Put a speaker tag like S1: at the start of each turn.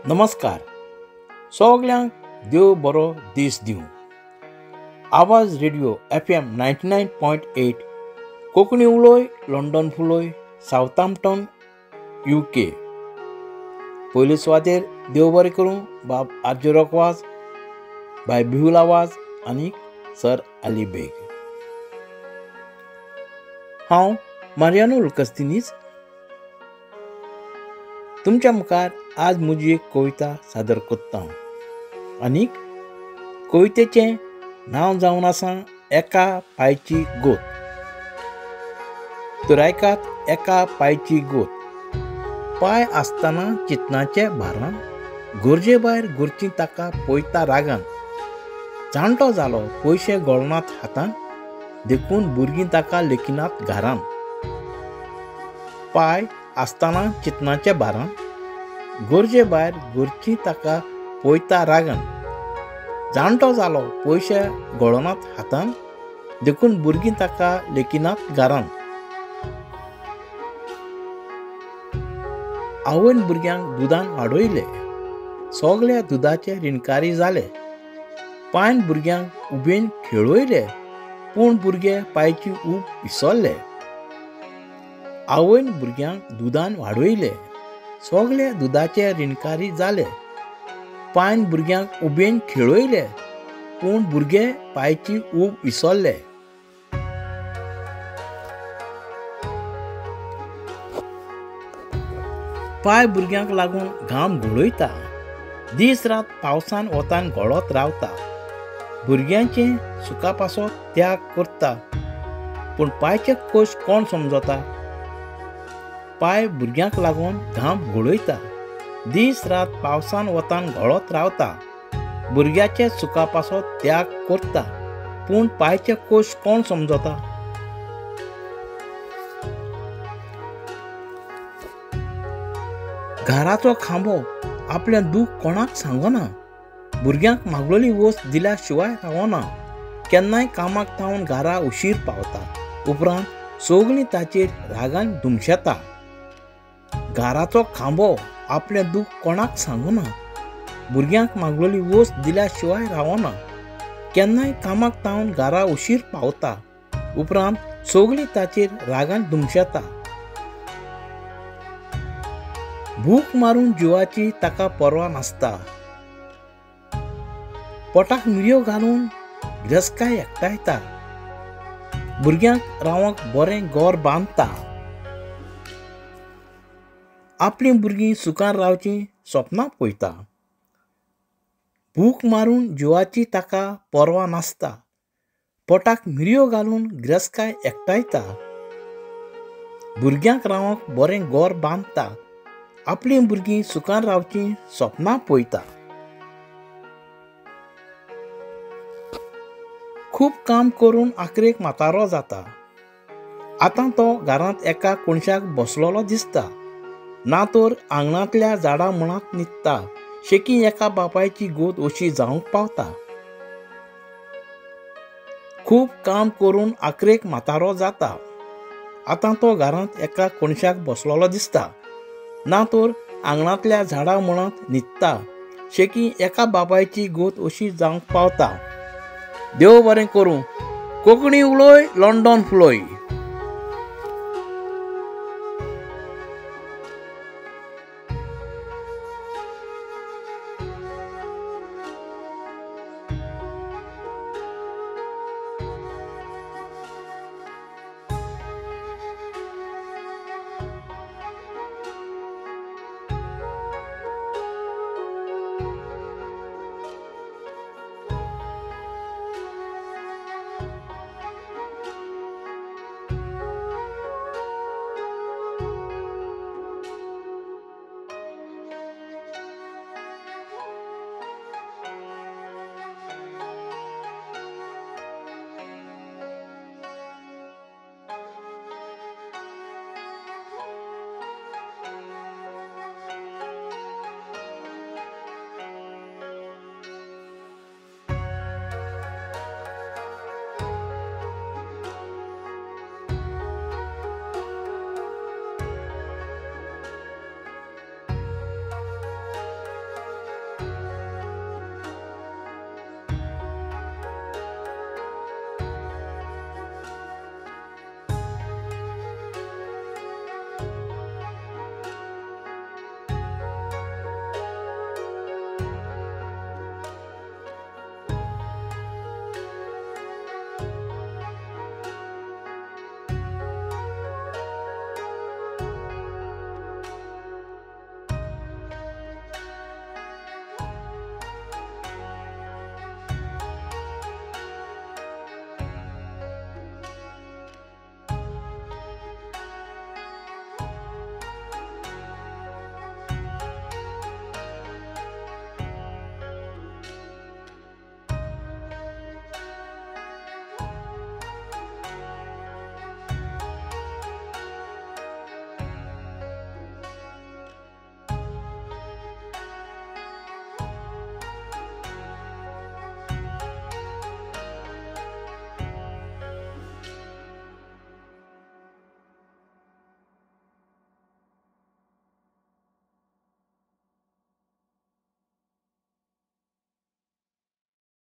S1: नमस्कार. सगळ्यांक देव बरो दीस दिवं. आवाज रेडिओ FM 99.8 कोंकणी उलोय लंडन फुलोय सावथहॅम्प्टन UK. पयले सुवातेर देव बरें करूं बाब आर्जरक वाज, बाय बिहुल आवाज आनी सर अली बेग. हांव मारियानो लुकास्तिनीस तुमच्या मुखार आज म्हजी एक कविता सादर करता. आनीक कवितेचें नांव जावन आसा एका पांयची गोत. तर आयकात एका पांयची गोत. पांय आसतना चिंतनाचे भारान, गरजे भायर घरचीं ताका पळयता रागान. जाणटो जालो पयशे गळनात हातान, देखून भुरगीं ताका लेखिनात घरान. पांय आसतना चिंतनाचे भारान, गरजे भायर घरचीं ताका पळयता रागान. जाणटो जालो पयशे गळनात हातान, देखून भुरगीं ताका लेखिनात घरान. आवयन भुरग्यांक दुदान वाडयले, सगळ्या दुदाचे रिणकारी जाले. पांयन भुरग्यांक उबेन खेळयले, पूण भुरगे पांयची ऊब विसरले. आवयन भुरग्यांक दुदान वाडयले, सगळे दुदाचे रिणकारी जाले. पांयन भुरग्यांक उबेन खेळयले, पूण भुरगे पांयची ऊब विसरले. पांय भुरग्यांक लागून घाम घोळयता, दीस रात पावसान वतान गळत रावता. भुरग्यांचे सुखा पासो त्याग करता, पूण पांयचे कश्ट कोण समजता. पांय भुरग्यांक लागून घाम घोळयता, दीस रात पावसान वतान गळत रावता. भुरग्याचे सुखा पासो त्याग करता, पूण पांयचे कश्ट कोण समजता. घराचो खांबो आपलें दूख कोणाक सांगना. भुरग्यांक मागलोली वस्त दिल्या शिवाय रावना. केन्नाय कामाक थावन घरा उशीर पावता, उपरांत सगळीं ताचेर रागान दुमशेता. घराचो खांबो आपलें दूख कोणाक सांगना. भुरग्यांक मागलोली वस्त दिल्या शिवाय रावना. केन्नाय कामाक थावन घरा उशीर पावता, उपरांत सगळीं ताचेर रागान दुमशेता. भूक मारून जिवाची ताका पर्वा नासता. पोटाक मिरयो घालून गिरेस्तकाय एकटायता. भुरग्यांक रावंक बरें घर बांदता. आपलीं भुरगीं सुखान रावचीं सपनां पळयता. भूक मारून जिवाची ताका पर्वा नासता. पोटाक मिरयो घालून गिरेस्तकाय एकटायता. भुरग्यांक रावंक बरें घर बांदता. आपलीं भुरगीं सुखान रावचीं सपनां पळयता. खूब काम करून आखरेक म्हातारो जाता. आतां तो घरांत एका कोणशाक बसलोलो दिसता. ना तर आंगणांतल्या झाडां मुळांत न्हिदता. शेकी एका बापायची गोत अशी जावंक पावता. खूब काम करून आखरेक म्हातारो जाता. आतां तो घरांत एका कोणशाक बसलोलो दिसता. ना तर आंगणांतल्या झाडां मुळांत न्हिदता. शेकी एका बापायची गोत अशी जावंक पावता. देव बरें करूं. कोंकणी उलोय लंडन फुलोय.